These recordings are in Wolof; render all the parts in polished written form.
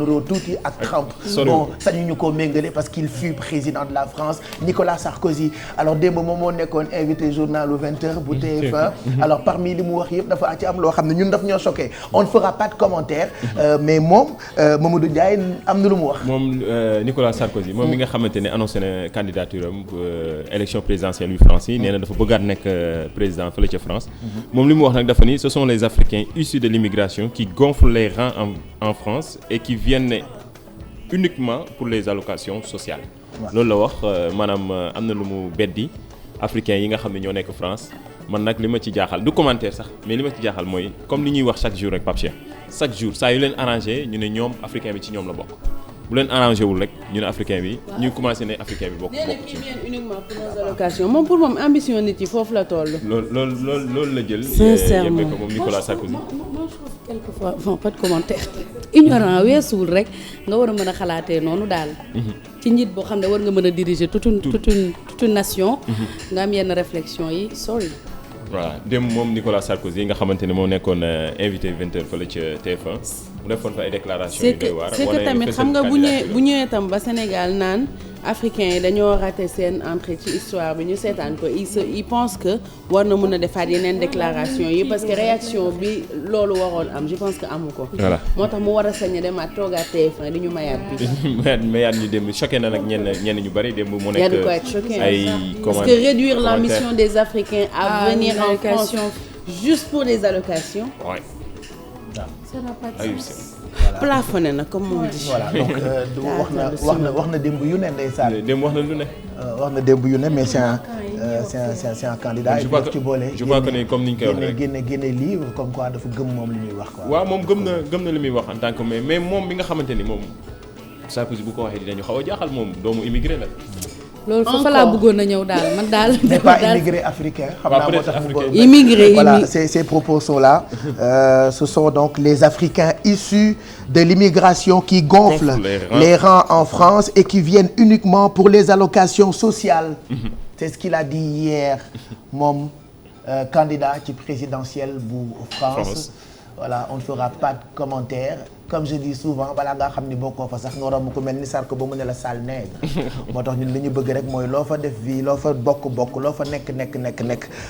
nuroo tuuti ak Trump. bon sañuñu ko méngale parce qu'il fut président de la France. Nicolas Sarkozy alors démb moom moo nekkoon invité journalu 20h bu TF1. alors parmi li mu wax yëpp dafa ci am loo xam ne ñun daf ñoo choqué on ne fera pas de commentaire. mais moom Mamadou Ndiaye am na lu mu wax. moom Nicolas Sarkozy moom mi nga xamante ne annoncé na candidature am élection présidentielle yu France yi nee na dafa bëggaat nekk président fële ca France. moom li mu wax nag dafa ni ce sont les Africains issus de l'immigration qui gonflent les rangs en France et qui viennent uniquement pour les allocations sociales. loolu la wax maanaam am na lu mu beddi africains yi nga xam ne ñoo nekk France man nag li ma ci jaaxal du commentaire sax mais li ma ci jaaxal mooy comme li ñuy wax chaque jour rek Pape Cheikh chaque jour saa yu leen arrangé ñu ne ñoom africain bi ci ñoom la bokk bu leen arrangé wul rek ñu ne africain bi ñu commencé ne africain bi bokk ci uniquement pour nos allocations moom pour moom ambition nit yi foofu la toll. loolu la jël. sincèrement yéen ko moom Nicolas Sarkozy. moi je trouve quelquefois bon pas de commentaire ignorant weesuwul rek nga war a mën a xalaatee noonu daal. ci njiit boo xam ne war nga mën a diriger toute une nation. nga am yenn réflexion yi sorry. voilà dem moom Nicolas Sarkozy nga xamante ne moo nekkoon invité 20h fële ca TF1 mu defoon fa ay déclaration yu doy waar. c'est que tamit xam nga bu ñëwee tam ba Sénégal naan africains yi dañoo raté seen entrée ci histoire bi ñu seetaan ko il pense que war na mën a defaat yeneen déclaration yi parce que réaction bi loolu waroon am je pense que amu ko. voilà moo tax mu war a sañ a demaat toogaat TF1 di ñu mayaat bi. mayaat ñu dem choqué na nag ñenn ñu bari dem mu nekk ay parce que réduire l'ambition des Africains à venir en France juste pour des allocations. Ouais. Ça n'a pas de sens. Plafonné na comme on dit. voilà donc wax na démb yu ne ndeysaan. démb wax na lu ne. wax na démb yu ne mais c'est un candidat. je crois que ne comme ni ñu koy waxee rek génne livre comme quoi dafa gëm moom li muy wax quoi. waaw moom gëm na li muy wax en tant que mais moom bi nga xamante ni moom Sarkozy bu ko waxee dinañu xaw a jaaxal moom doomu immigré la. loolu foofa laa bëggoon a ñëw daal man daal. n'est pas immigré africain. xam naa moo tax mu immigré voilà ces propos sont là. Ce sont donc les Africains issus de l'immigration qui gonflent les rangs en France et qui viennent uniquement pour les allocations sociales. C'est ce qu'il a dit hier moom candidat ci présidentielle bu France. Voilà on ne fera pas de commentaires. Comme je dis souvent balaa nga xam ni bokkoo fa sax nga romb ko mel ni Sarko ba mu ne la sale nègre moo tax ñun li ñu bëgg rek mooy loo fa def vie loo fa bokk loo fa nekk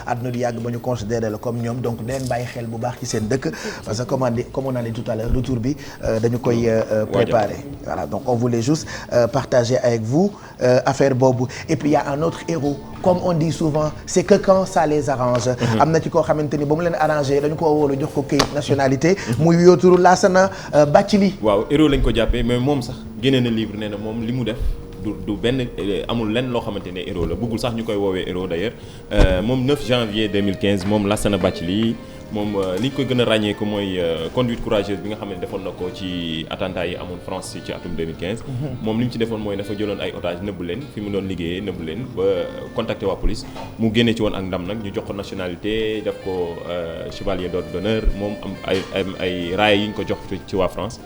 àdduna du yàgg ba ñu considérer la comme ñoom donc da leen bàyyi xel bu baax ci seen dëkk parce que comme on a dit tout à l'heure retour bi dañu koy préparer voilà donc on voulait juste partager avec vous affaire boobu et puis il y a un autre héros comme on dit souvent c'est que quand ça les arrange am na ci koo xamante ni ba mu leen arrangé dañu ko wóolu jox ko këyit nationalité muy yooturu Lassana Bathily waaw héros lañ ko jàppee mais moom sax génne na livre nee na moom li mu def du benn amul lenn loo xamante ne héros la bëggul sax ñu koy woowee héros d'ailleurs moom 9 janvier 2015 moom Lassana Bathily moom li ñu koy gën a ràññee ko mooy conduite courageuse bi nga xam ne defoon na ko ci attentat yi amoon France ci atum 2015. moom li mu ci defoon mooy dafa jëloon ay otages nëbbu leen fi mu doon liggéeyee nëbbu leen ba contacter waa police mu génne ci woon ak ndam nag ñu jox ko nationalité def ko chevalier d'ordre d'honneur moom am ay raaya yi ñu ko jox ci waa France.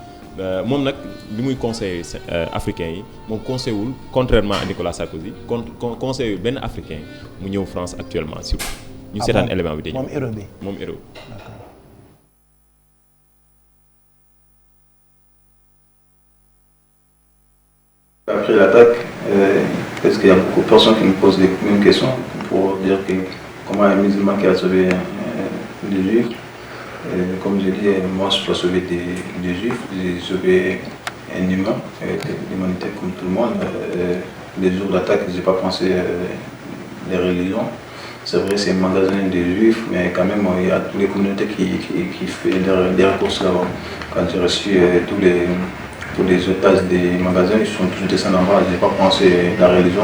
moom nag li muy conseiller africain yi moom conseil wul contrairement à Nicolas Sarkozy conseil wul benn africain mu ñëw France actuellement surtout ñu seetaan élément bi moom héros bi moom héros. Après l'attaque, parce qu'il y a beaucoup de personnes qui me posent les mêmes questions pour dire que comment un musulman qui a sauvé des juifs. Comme je dis, moi je dois sauver des juifs, j'ai sauvé un humain, l'humanité comme tout le monde. Les jours d'attaque, je n'ai pas pensé les religions. C'est vrai, c'est un magasin des juifs, mais quand même, il y a toutes les communautés qui font des recours là-bas. Quand j'ai reçu tous les otages des magasins, ils sont tous descendus en bas, je n'ai pas pensé la religion.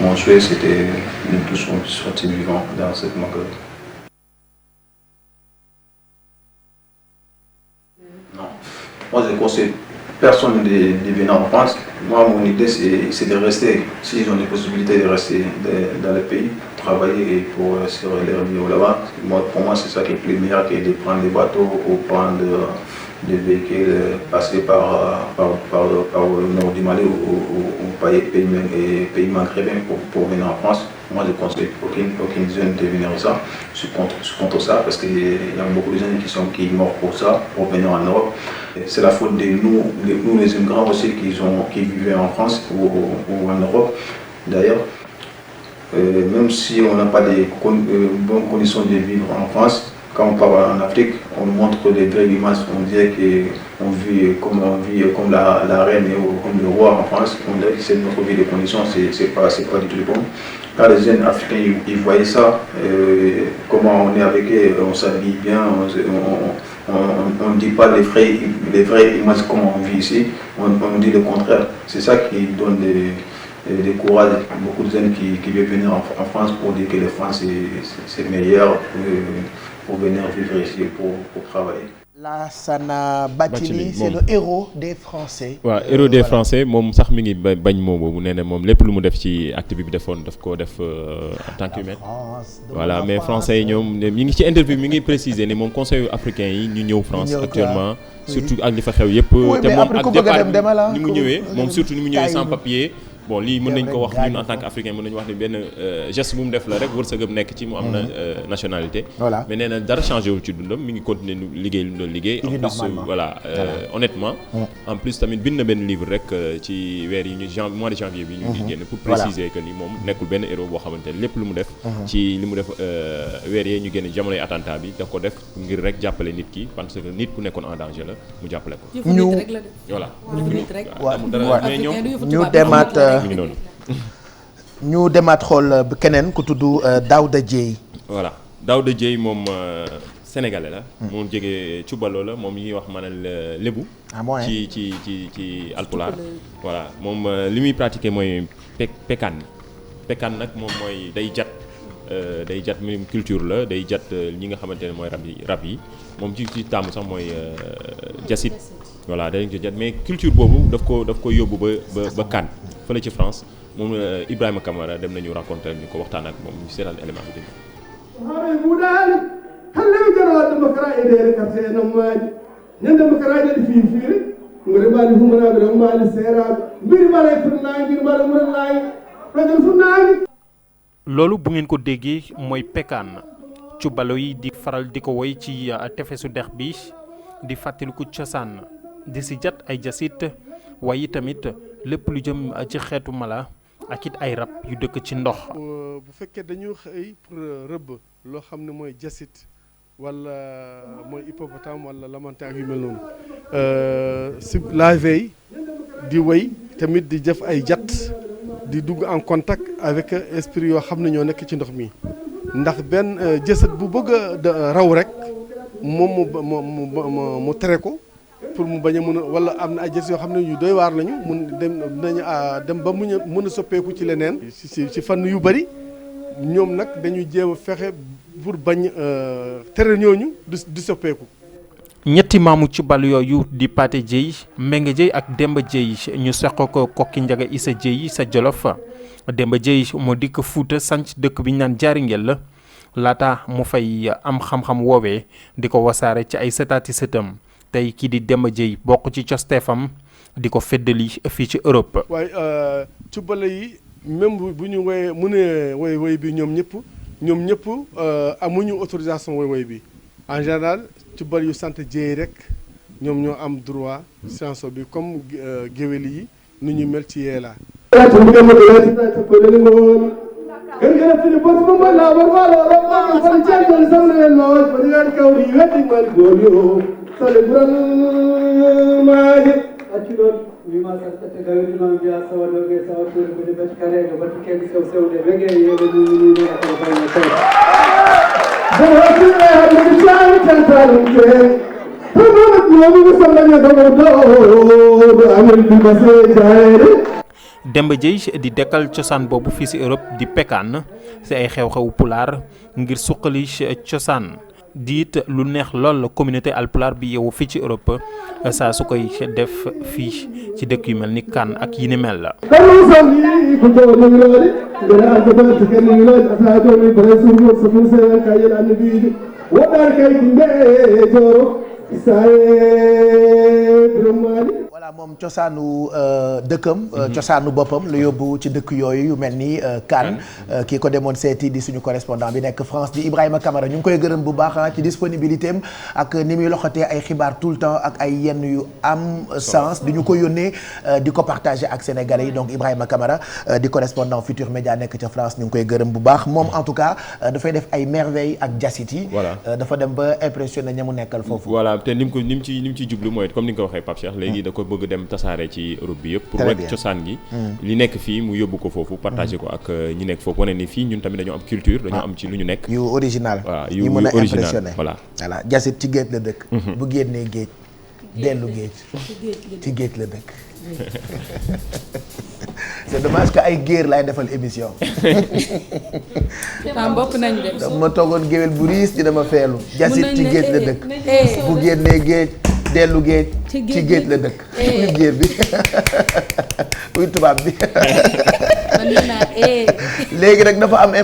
Mon souhait, c'était de tous sortir vivants dans cette magasin. Moi, je ne conseille personne de venir en France. Moi, mon idée, c'est de rester. S'ils ont des possibilités de rester dans le pays, travailler pour se relever là-bas. Pour moi, c'est ça qui est plus meilleur que de prendre des bateaux ou prendre des véhicules passés par le nord du Mali ou pays maghrébins pour venir en France. Moi, je ne conseille aucune jeune de venir ça. Je suis contre ça parce qu'il y a beaucoup de jeunes qui meurent pour ça, pour venir en Europe. C'est la faute de nous les immigrants aussi qui vivaient en France ou en Europe. D'ailleurs, même si on n'a pas de bonnes conditions de vivre en France, quand on part en Afrique, on montre des vraies images, on dirait qu'on vit comme la reine ou comme le roi en France. On dirait que c'est notre vie de conditions, c'est pas du tout bon. Quand les jeunes africains ils voyaient ça, comment on est avec eux, on s'habille bien, on ne dit pas les vraies images comme on vit ici, on dit le contraire. C'est ça qui donne des courage, beaucoup de jeunes qui veulent venir en France pour dire que la France c'est meilleur pour venir vivre ici, pour travailler. Lassana Bathily c'est le héros des Français. waaw héros des Français moom sax mi ngi bañ moom boobu nee na moom lépp lu mu def ci acte bi defoon daf koo def en tant qu'humain. Voilà mais français yi ñoom mi ngi ci interview mi ngi préciser ni moom conseil africain yi ñu ñëw France actuellement. surtout ak li fa xew yëpp. te moom ak départ ni mu ñëwee moom surtout ni mu ñëwee sans papier. bon lii mën nañ ko wax ñun en tant qu'africain mën nañu wax ni benn geste bu mu def la rek wërsëgam nekk ci mu am na nationalité. Voilà mais nee na dara changé wul ci dundam mi ngi continuer liggéey lu mu doon liggéey. en plus voilà honnêtement. en plus tamit bind na benn livre rek ci weer yi mois de janvier bi ñu ngi génn pour préciser que ni moom nekkul benn héros boo xamante ne lépp lu mu def. ci li mu def weer yee ñu génn jamonoy attentat bi da ko def ngir rek jàppale nit ki parce que nit ku nekkoon en danger la mu jàppale ko. voilà ñu demaat. ñu demaat xool keneen ku tudd Daouda Dieye. voilà Daouda Dieye moom sénégalais la. moom jógee Cubalo la moom ñuy wax maanaam lébu. ci alpulaar. voilà moom li muy pratiquer mooy pekaan nag moom mooy day jat même culture la day jat ñi nga xamante ne mooy rab yi moom ci taamu sax mooy jasit. voilà dañ ko jat mais culture boobu daf ko yóbbu ba Cannes fële ci France moom Ibrahima Camara dem nañu rencontré ñu ko waxtaan ak moom ñu seetaan élément bi loolu bu ngeen ko déggee mooy pekaan cubalo yi di faral di ko woy ci tefesu dex bi di fàttaliku cosaan di si jat ay jasit waaye tamit lépp lu jëm ci xeetu mala ak it ay rab yu dëkk ci ndox. bu fekkee dañu xëy pour rëbb loo xam ne mooy jasit wala mooy hippopotame wala lamantin ak yu mel noonu si la veille di wéy tamit di def ay jat di dugg en contact avec esprit yoo xam ne ñoo nekk ci ndox mi ndax benn jasit bu bëgg a raw rek moom mu tere ko. pour mu bañ a mën a wala am na ay jës yoo xam ne yu doy waar lañu dem ba mën a soppeeku ci leneen. ci fànn yu bari ñoom nag dañuy jéem a fexe pour bañ tere ñooñu di soppeeku. ñetti maamu ci bal yooyu di Pathé Dieye Mbengue Dieye ak Demba Dieye ñu seq ko Kokki Njaga Issa Dieye sa Jolof Demba Dieye moo dikk Fuuta sanc dëkk bi ñu naan Jaaringel la laata mu fay am xam-xam woowee di ko wasaare ci ay sëtaati sëtam. tey kii di Demba Dieye bokk ci costeefam di ko feddali fii ci Europe. waaye cubale yi même bu ñu mënee woy bi ñoom ñëpp amuñu autorisation woy bi en général cubal yu sant Dieye rek ñoom ñoo am droit chanson bi comme géwél yi nu ñu mel ci yeela. sale buran maaje accuɗon wima saɗɗate gawirima mbiya sawadoɓe sawatore kode bati karego bati kebe sew sewde wege yeɓe ɗumini akoo bayno taw bohotiɓe haɗude caami tantaɗum ɓe tonoɗo ñomiɓe sollaña dogoɗo amen bibase jayede. Demba Dieye di dekkal cosaan boobu fii ci Europe di pekaan ci ay xew-xewu pulaar ngir suqali cosaan diit lu neex lool communauté alpulaar bi yow fii ci Europe saa su koy def fii ci dëkk yu mel ni Cannes ak yi ni mel la. voilà moom cosaanu dëkkam cosaanu boppam lu yóbbu ci dëkk yooyu yu mel ni Cannes kii ko demoon seeti di suñu correspondant bi nekk France di Ibrahima Camara ñu ngi koy gërëm bu baax ci disponibilité am ak ni muy loxotee ay xibaar tout le temps ak ay yenn yu am sens di ñu ko yónnee di ko partager ak sénégalais yi donc Ibrahima Camara di correspondant Futur Média nekk ca France ñu ngi koy gërëm bu baax moom en tout cas dafay def ay merveilles ak jasit yi dafa dem ba impressionné ña mu nekkal foofu voilà te ni mu ci jublu mooy comme ni nga ko waxee Pape Cheikh léegi da ko bëgg dem tasaare ci Europe bi yëpp pour wekk cosaan gi li nekk fii mu yóbbu ko foofu partagé ko ak ñi nekk foofu wane ni fii ñun tamit dañoo am culture dañoo am ci lu ñu nekk yu original voilà yu mën a impressionné voilà jasit ci géej la dëkk bu génnee géej dellu géej ci géej la dëkk c'est dommage que ay géer laay defal émission bopp nañ de ma toogoon géwél bu riis dina ma feelu jasit ci géej la dëkk bu génnee géej dellu géej ci géej la dëkk muy géer bi muy tubaab bi léegi nag dafa am